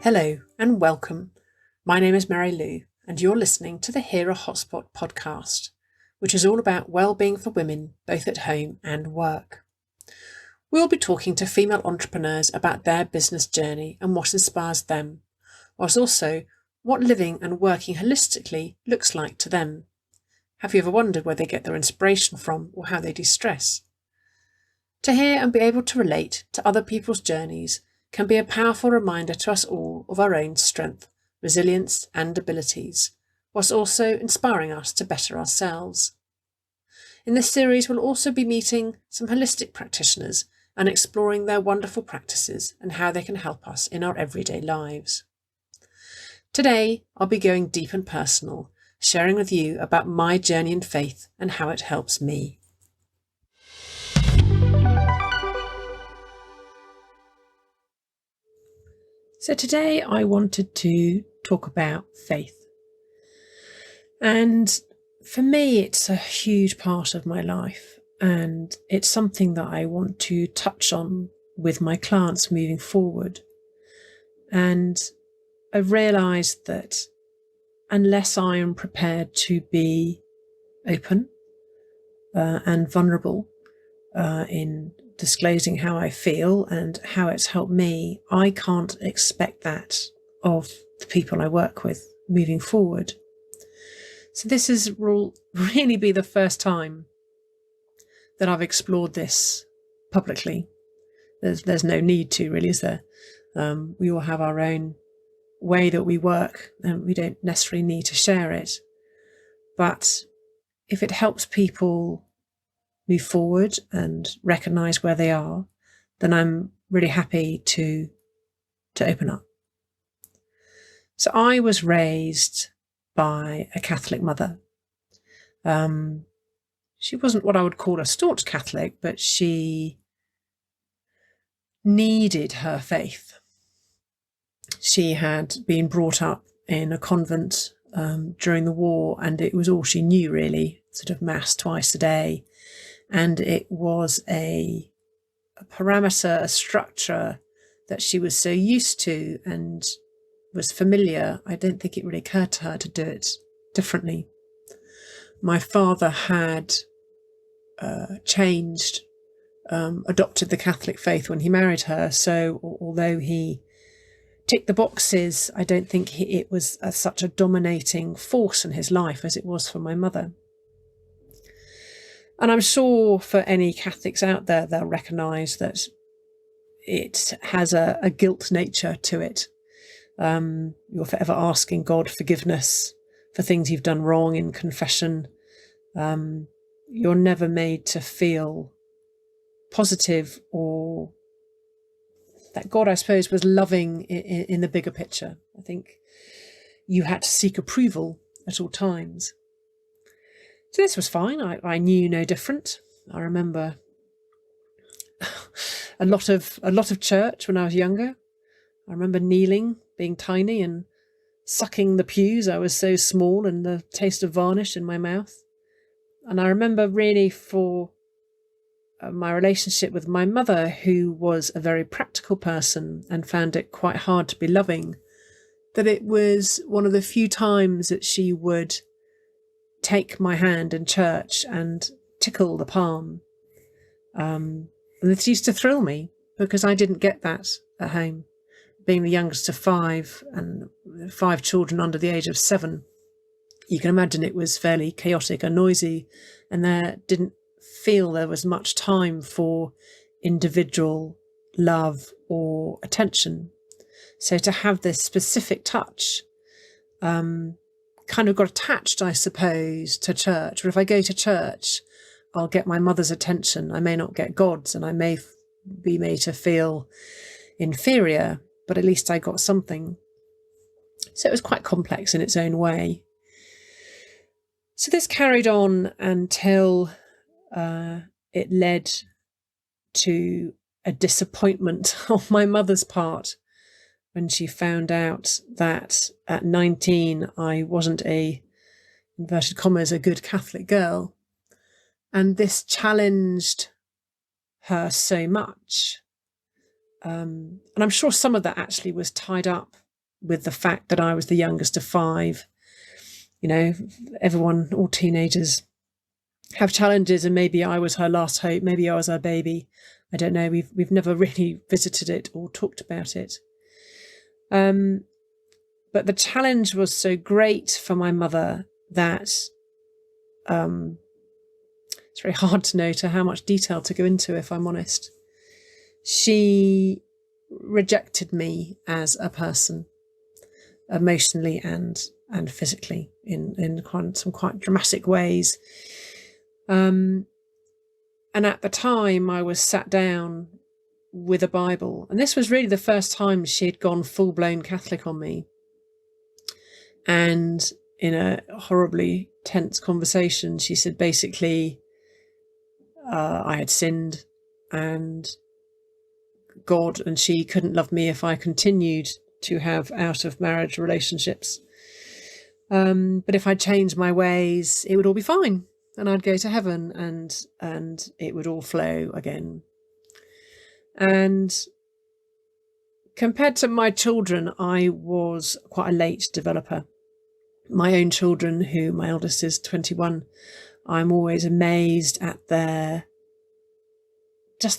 Hello and welcome. My name is Mary Lou and you're listening to the HERA Hotspot podcast, which is all about well-being for women both at home and work. We'll be talking to female entrepreneurs about their business journey and what inspires them, whilst also what living and working holistically looks like to them. Have you ever wondered where they get their inspiration from or how they de-stress? To hear and be able to relate to other people's journeys can be a powerful reminder to us all of our own strength, resilience and abilities, whilst also inspiring us to better ourselves. In this series, we'll also be meeting some holistic practitioners and exploring their wonderful practices and how they can help us in our everyday lives. Today, I'll be going deep and personal, sharing with you about my journey in faith and how it helps me. So today I wanted to talk about faith. And for me, it's a huge part of my life. And it's something that I want to touch on with my clients moving forward. And I've realised that unless I am prepared to be open and vulnerable in disclosing how I feel and how it's helped me, I can't expect that of the people I work with moving forward. So this will really be the first time that I've explored this publicly. There's no need to, really, is there? We all have our own way that we work and we don't necessarily need to share it. But if it helps people move forward and recognise where they are, then I'm really happy to open up. So I was raised by a Catholic mother. She wasn't what I would call a staunch Catholic, but she needed her faith. She had been brought up in a convent during the war, and it was all she knew, really, sort of mass twice a day. And it was a parameter, a structure that she was so used to and was familiar. I don't think it really occurred to her to do it differently. My father had adopted the Catholic faith when he married her. So although he ticked the boxes, I don't think it was such a dominating force in his life as it was for my mother. And I'm sure for any Catholics out there, they'll recognise that it has a guilt nature to it. You're forever asking God forgiveness for things you've done wrong in confession. You're never made to feel positive or that God, I suppose, was loving in the bigger picture. I think you had to seek approval at all times. So this was fine. I knew no different. I remember a lot of church when I was younger. I remember kneeling, being tiny and sucking the pews. I was so small and the taste of varnish in my mouth. And I remember really for my relationship with my mother, who was a very practical person and found it quite hard to be loving, that it was one of the few times that she would take my hand in church and tickle the palm. And this used to thrill me because I didn't get that at home. Being the youngest of five and 5 children under the age of 7, you can imagine it was fairly chaotic and noisy, and there didn't feel there was much time for individual love or attention. So to have this specific touch kind of got attached, I suppose, to church. Or if I go to church, I'll get my mother's attention. I may not get God's, and I may be made to feel inferior, but at least I got something. So it was quite complex in its own way. So this carried on until it led to a disappointment on my mother's part when she found out that at 19 I wasn't a, inverted commas, a good Catholic girl. And this challenged her so much And I'm sure some of that actually was tied up with the fact that I was the youngest of 5. You know, everyone, all teenagers have challenges, and maybe I was her last hope. Maybe I was her baby. I don't know. We've never really visited it or talked about it. But the challenge was so great for my mother that it's very hard to know to how much detail to go into, if I'm honest. She rejected me as a person, emotionally and physically, in some quite dramatic ways. And at the time, I was sat down with a Bible, and this was really the first time she had gone full-blown Catholic on me. And in a horribly tense conversation, she said basically I had sinned, and God and she couldn't love me if I continued to have out-of-marriage relationships. But if I changed my ways, it would all be fine, and I'd go to heaven, and it would all flow again. And compared to my children, I was quite a late developer. My own children, who my eldest is 21, I'm always amazed at their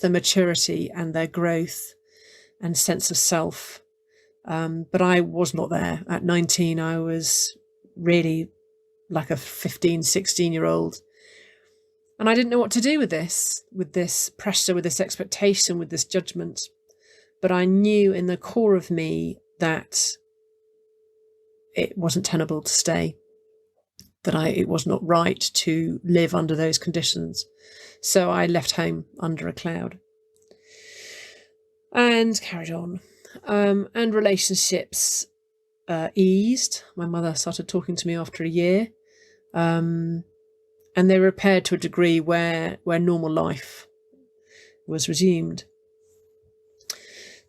maturity and their growth and sense of self. But I was not there. At 19, I was really like a 15, 16-year-old. And I didn't know what to do with this pressure, with this expectation, with this judgment. But I knew in the core of me that it wasn't tenable to stay, that it was not right to live under those conditions. So I left home under a cloud and carried on. And relationships eased. My mother started talking to me after a year. And they were repaired to a degree where normal life was resumed.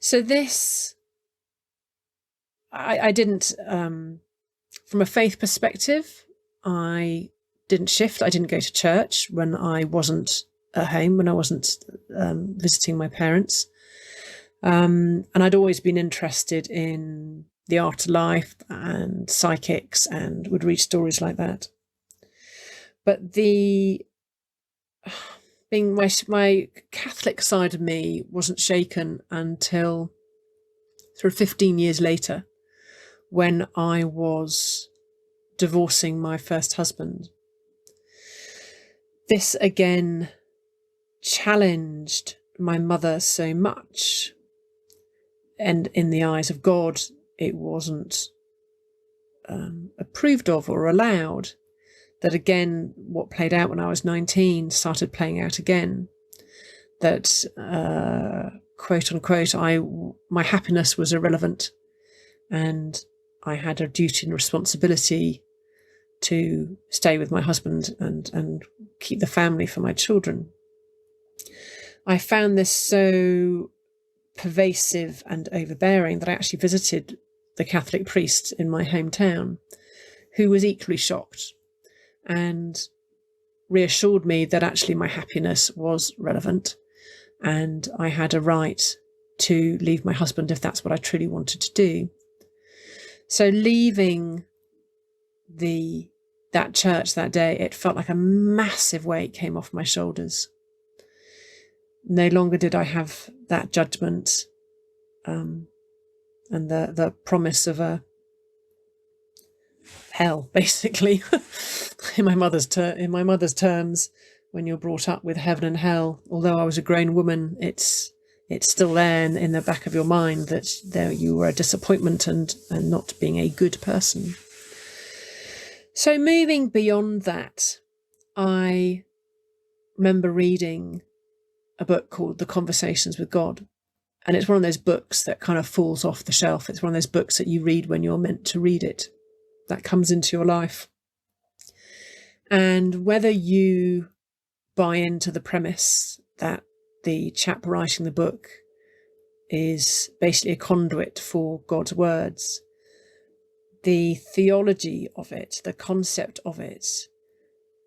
So this, I didn't, from a faith perspective, I didn't shift. I didn't go to church when I wasn't at home, when I wasn't visiting my parents. And I'd always been interested in the afterlife and psychics, and would read stories like that. But my Catholic side of me wasn't shaken until sort of 15 years later, when I was divorcing my first husband. This again challenged my mother so much, and in the eyes of God, it wasn't approved of or allowed. That again, what played out when I was 19 started playing out again. That quote unquote, my happiness was irrelevant, and I had a duty and responsibility to stay with my husband and keep the family for my children. I found this so pervasive and overbearing that I actually visited the Catholic priest in my hometown, who was equally shocked and reassured me that actually my happiness was relevant, and I had a right to leave my husband if that's what I truly wanted to do. So leaving that church that day, it felt like a massive weight came off my shoulders. No longer did I have that judgment and the promise of a hell, basically. in my mother's terms, when you're brought up with heaven and hell, although I was a grown woman, it's still there in the back of your mind that you were a disappointment and not being a good person. So moving beyond that, I remember reading a book called The Conversations with God. And it's one of those books that kind of falls off the shelf. It's one of those books that you read when you're meant to read it, that comes into your life. And whether you buy into the premise that the chap writing the book is basically a conduit for God's words, the theology of it, the concept of it,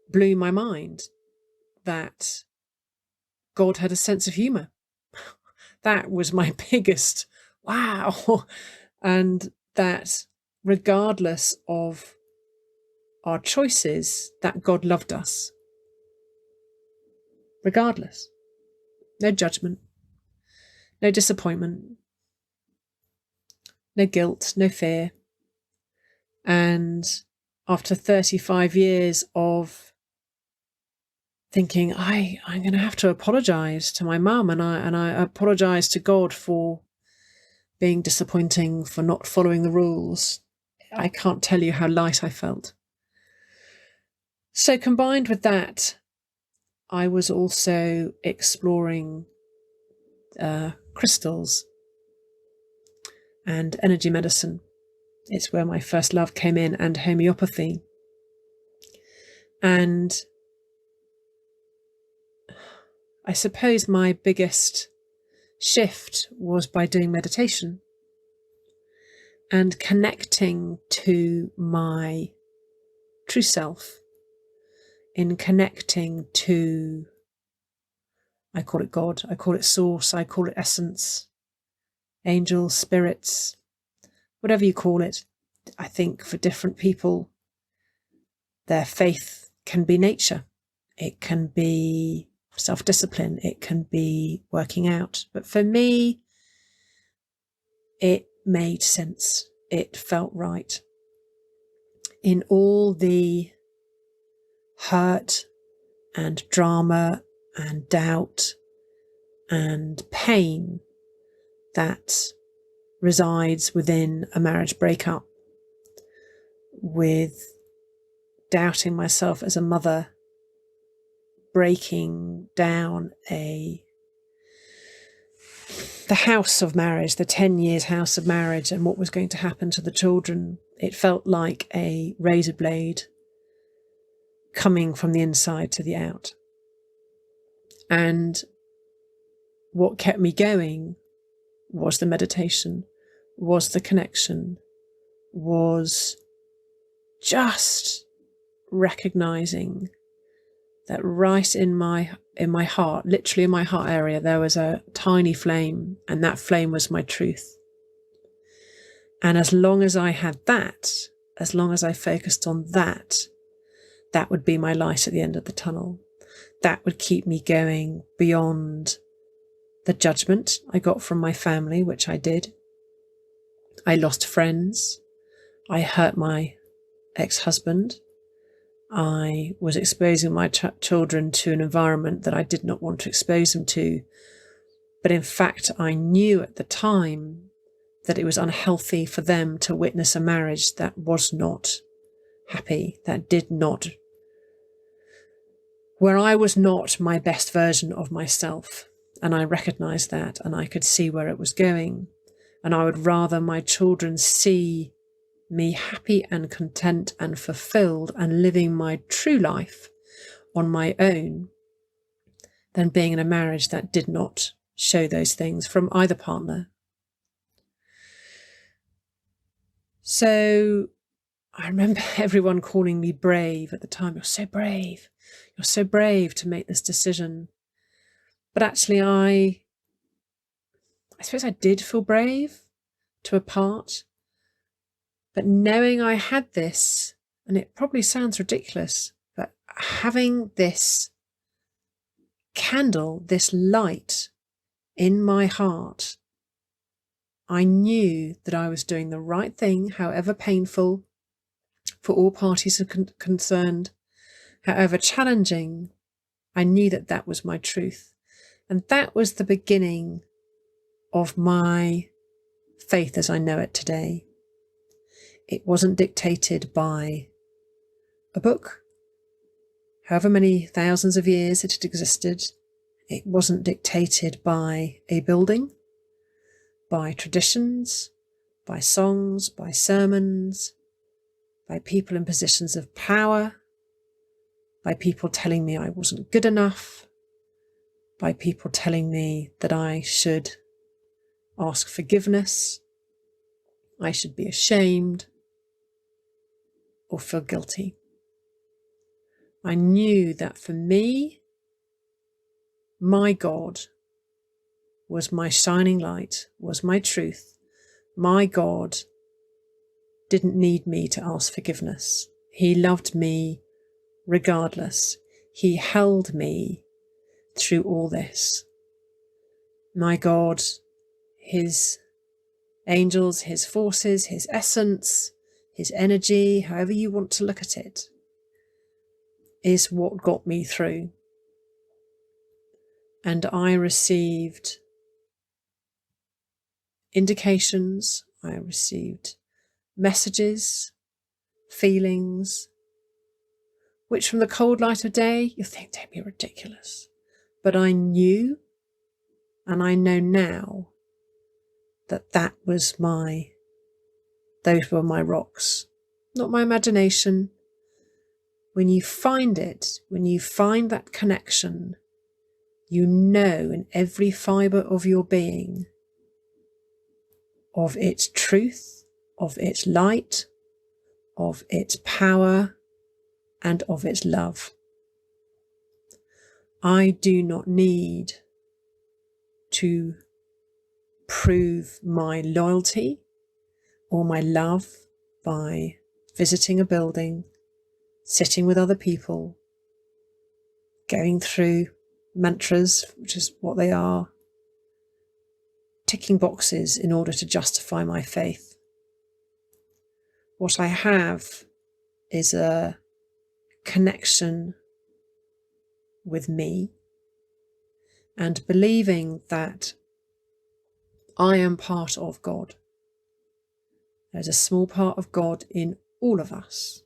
blew my mind. That God had a sense of humour. That was my biggest wow. And that regardless of our choices, that God loved us. Regardless. No judgment, no disappointment, no guilt, no fear. And after 35 years of thinking, I'm going to have to apologise to my mum, and I apologise to God for being disappointing, for not following the rules, I can't tell you how light I felt. So combined with that, I was also exploring crystals and energy medicine. It's where my first love came in, and homeopathy. And I suppose my biggest shift was by doing meditation and connecting to my true self, in connecting to, I call it God, I call it source, I call it essence, angels, spirits, whatever you call it. I think for different people, their faith can be nature. It can be self-discipline. It can be working out. But for me, it made sense. It felt right. In all the hurt and drama and doubt and pain that resides within a marriage breakup, with doubting myself as a mother, breaking down the house of marriage, the 10 years house of marriage, and what was going to happen to the children. It felt like a razor blade coming from the inside to the out. And what kept me going was the meditation, was the connection, was just recognizing that right in my heart, literally in my heart area, there was a tiny flame, and that flame was my truth. And as long as I had that, as long as I focused on that, that would be my light at the end of the tunnel. That would keep me going beyond the judgment I got from my family, which I did. I lost friends. I hurt my ex-husband. I was exposing my children to an environment that I did not want to expose them to. But in fact, I knew at the time that it was unhealthy for them to witness a marriage that was not happy, that did not, where I was not my best version of myself. And I recognized that, and I could see where it was going. And I would rather my children see me happy and content and fulfilled and living my true life on my own than being in a marriage that did not show those things from either partner. So I remember everyone calling me brave at the time. You're so brave. You're so brave to make this decision. But actually, I suppose I did feel brave to a part. But knowing I had this, and it probably sounds ridiculous, but having this candle, this light in my heart, I knew that I was doing the right thing, however painful for all parties concerned, however challenging. I knew that that was my truth. And that was the beginning of my faith as I know it today. It wasn't dictated by a book, however many thousands of years it had existed. It wasn't dictated by a building, by traditions, by songs, by sermons, by people in positions of power, by people telling me I wasn't good enough, by people telling me that I should ask forgiveness, I should be ashamed, or feel guilty. I knew that for me, my God was my shining light, was my truth. My God didn't need me to ask forgiveness. He loved me regardless. He held me through all this. My God, his angels, his forces, his essence, his energy, however you want to look at it, is what got me through. And I received indications, I received messages, feelings, which from the cold light of day, you think they'd be ridiculous. But I knew, and I know now, that was those were my rocks, not my imagination. When you find it, when you find that connection, you know in every fibre of your being of its truth, of its light, of its power, and of its love. I do not need to prove my loyalty or my love by visiting a building, sitting with other people, going through mantras, which is what they are, ticking boxes in order to justify my faith. What I have is a connection with me and believing that I am part of God. There's a small part of God in all of us,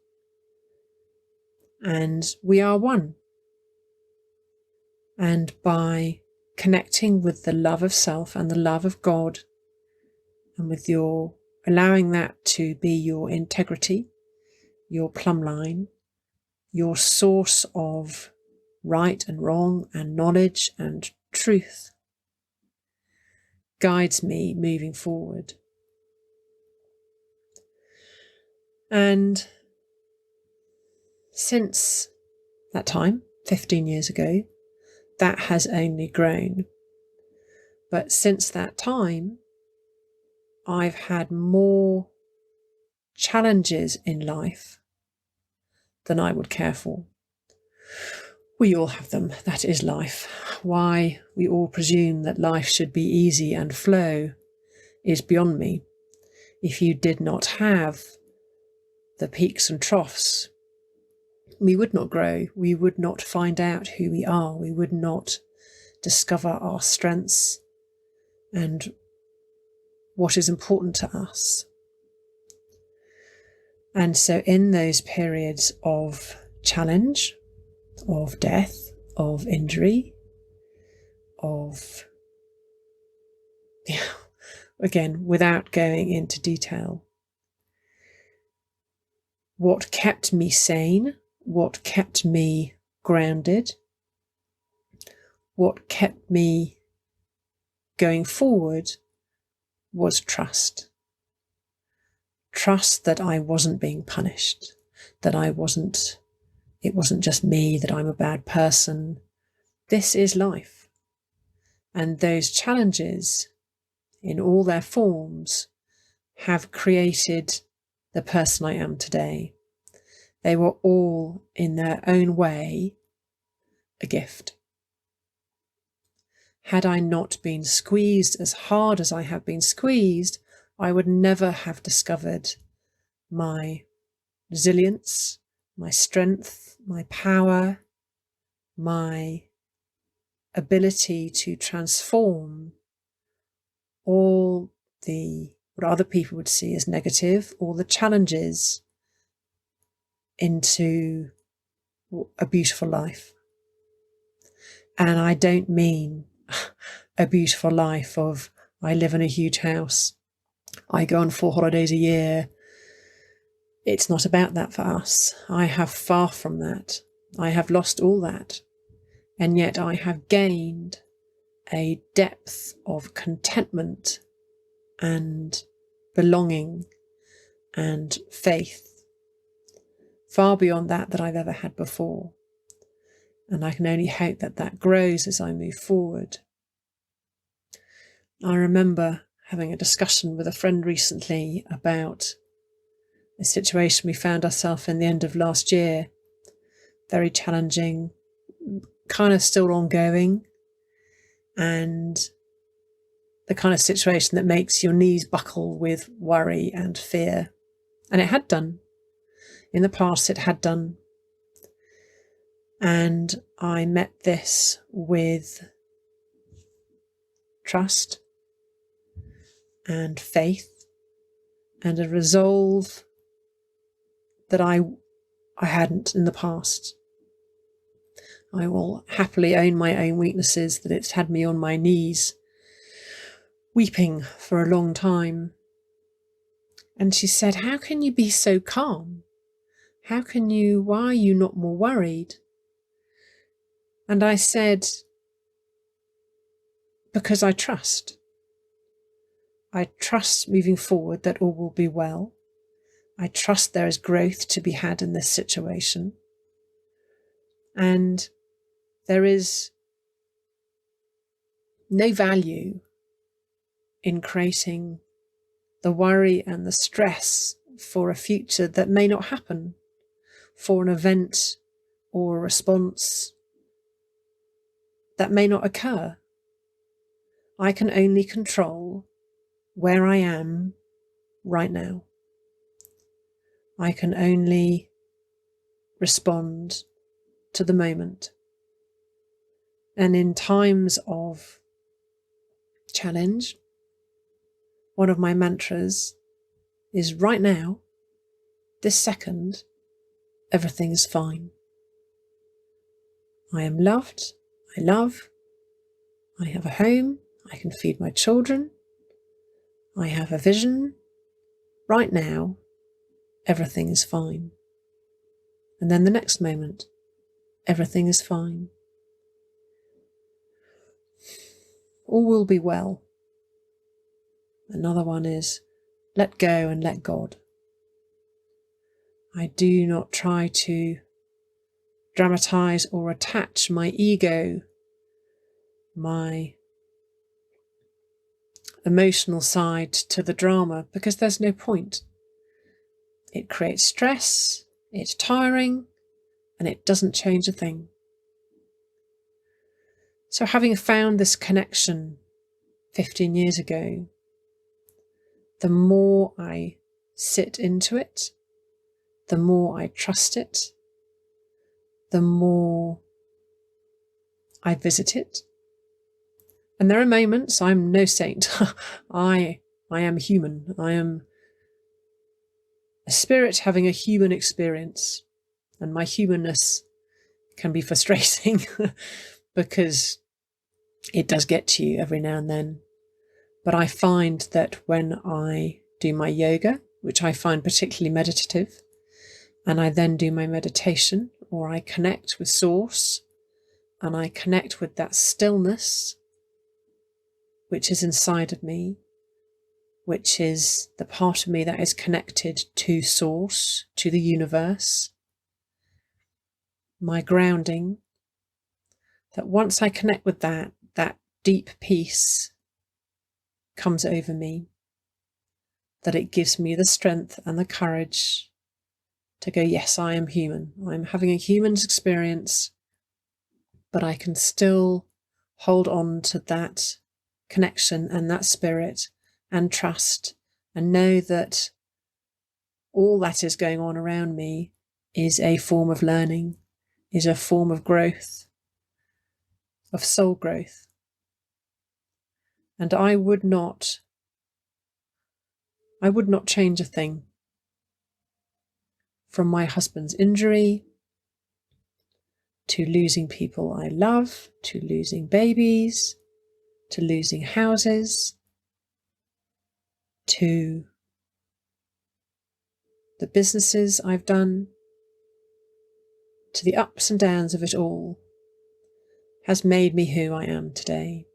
and we are one. And by connecting with the love of self and the love of God, and with your allowing that to be your integrity, your plumb line, your source of right and wrong and knowledge and truth, guides me moving forward. And since that time, 15 years ago, that has only grown. But since that time, I've had more challenges in life than I would care for. We all have them. That is life. Why we all presume that life should be easy and flow is beyond me. If you did not have the peaks and troughs, we would not grow. We would not find out who we are. We would not discover our strengths and what is important to us. And so in those periods of challenge, of death, of injury, of, again, without going into detail, what kept me sane, what kept me grounded, what kept me going forward was trust. Trust that I wasn't being punished, that it wasn't just me, that I'm a bad person. This is life. And those challenges, in all their forms, have created the person I am today. They were all, in their own way, a gift. Had I not been squeezed as hard as I have been squeezed, I would never have discovered my resilience, my strength, my power, my ability to transform all what other people would see as negative, all the challenges, into a beautiful life. And I don't mean a beautiful life of I live in a huge house, I go on 4 holidays a year. It's not about that for us. I have far from that. I have lost all that. And yet I have gained a depth of contentment and belonging and faith far beyond that I've ever had before. And I can only hope that that grows as I move forward. I remember having a discussion with a friend recently about a situation we found ourselves in the end of last year. Very challenging, kind of still ongoing, and the kind of situation that makes your knees buckle with worry and fear. And it had done. In the past, it had done. And I met this with trust and faith and a resolve that I hadn't in the past. I will happily own my own weaknesses, that it's had me on my knees weeping for a long time. And she said, how can you be so calm? Why are you not more worried? And I said, because I trust. I trust moving forward that all will be well. I trust there is growth to be had in this situation. And there is no value in creating the worry and the stress for a future that may not happen, for an event or a response that may not occur. I can only control where I am right now. I can only respond to the moment. And in times of challenge, one of my mantras is right now, this second, everything is fine. I am loved, I love, I have a home, I can feed my children, I have a vision. Right now, everything is fine. And then the next moment, everything is fine. All will be well. Another one is let go and let God. I do not try to dramatize or attach my ego, my emotional side to the drama, because there's no point. It creates stress, it's tiring, and it doesn't change a thing. So having found this connection 15 years ago, the more I sit into it, the more I trust it, the more I visit it. And there are moments, I'm no saint. I am human. I am a spirit having a human experience. And my humanness can be frustrating because it does get to you every now and then. But I find that when I do my yoga, which I find particularly meditative, and I then do my meditation, or I connect with Source, and I connect with that stillness which is inside of me, which is the part of me that is connected to Source, to the universe, my grounding, that once I connect with that deep peace comes over me, that it gives me the strength and the courage to go, yes, I am human. I'm having a human's experience, but I can still hold on to that connection and that spirit and trust and know that all that is going on around me is a form of learning, is a form of growth, of soul growth. And I would not change a thing. From my husband's injury, to losing people I love, to losing babies, to losing houses, to the businesses I've done, to the ups and downs of it all, has made me who I am today.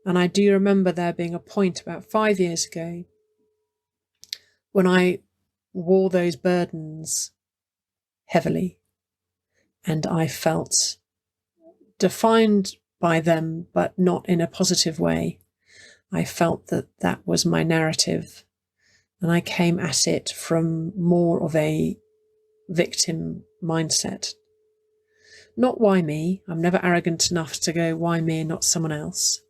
And I do remember there being a point about 5 years ago when I wore those burdens heavily, and I felt defined by them, but not in a positive way. I felt that that was my narrative, And I came at it from more of a victim mindset. Not why me, I'm never arrogant enough to go why me and not someone else,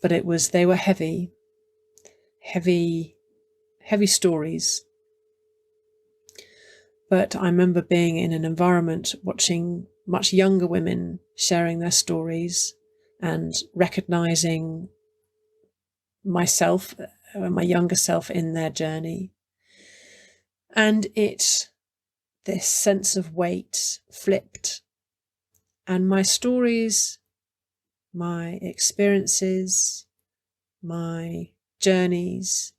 but they were heavy stories. But I remember being in an environment watching much younger women sharing their stories and recognizing myself, my younger self in their journey. And this sense of weight flipped. And my stories, my experiences, my journeys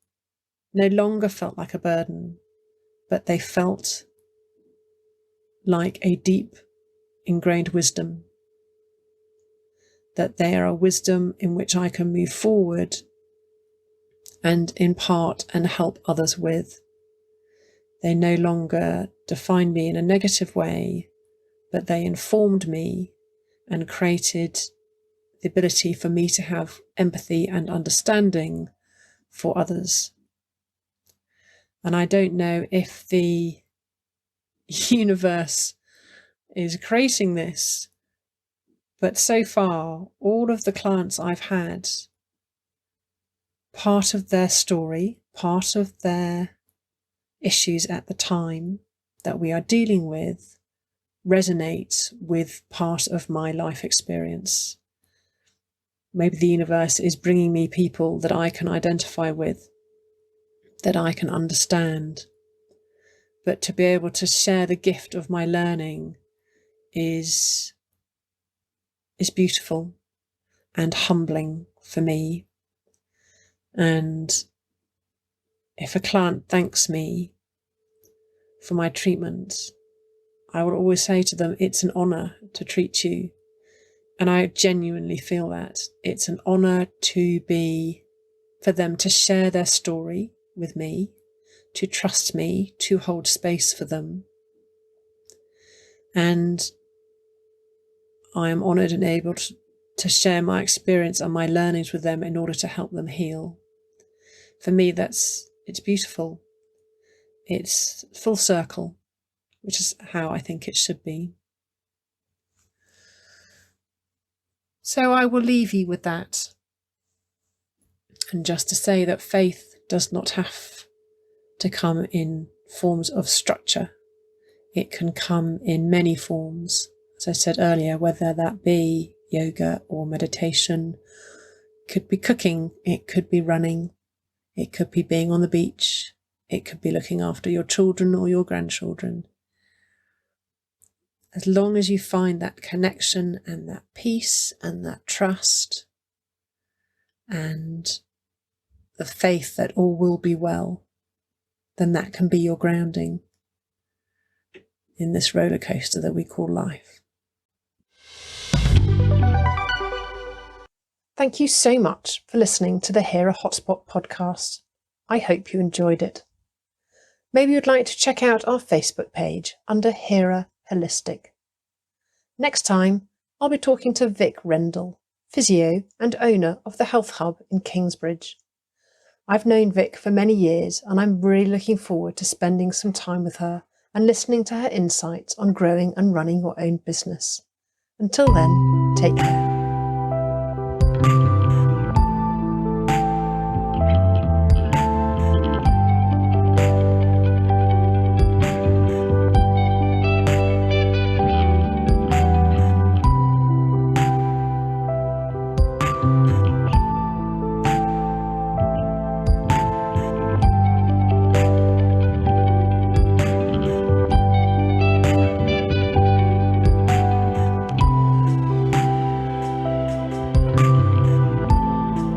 no longer felt like a burden, but they felt like a deep ingrained wisdom. That they are a wisdom in which I can move forward and impart and help others with. They no longer define me in a negative way, but they informed me and created the ability for me to have empathy and understanding for others. And I don't know if the universe is creating this, but so far, all of the clients I've had, part of their story, part of their issues at the time that we are dealing with resonates with part of my life experience. Maybe the universe is bringing me people that I can identify with, that I can understand. But to be able to share the gift of my learning is beautiful and humbling for me. And if a client thanks me for my treatment, I will always say to them, it's an honour to treat you. And I genuinely feel that. It's an honour for them to share their story with me, to trust me, to hold space for them. And I am honoured and able to share my experience and my learnings with them in order to help them heal. For me, it's beautiful. It's full circle, which is how I think it should be. So I will leave you with that. And just to say that faith does not have to come in forms of structure. It can come in many forms. As I said earlier, whether that be yoga or meditation, it could be cooking, it could be running, it could be being on the beach, it could be looking after your children or your grandchildren. As long as you find that connection and that peace and that trust and the faith that all will be well, then that can be your grounding in this roller coaster that we call life. Thank you so much for listening to the HERA Hotspot podcast. I hope you enjoyed it. Maybe you'd like to check out our Facebook page under HERA Holistic. Next time, I'll be talking to Vic Rendell, physio and owner of the Health Hub in Kingsbridge. I've known Vic for many years and I'm really looking forward to spending some time with her and listening to her insights on growing and running your own business. Until then, take care.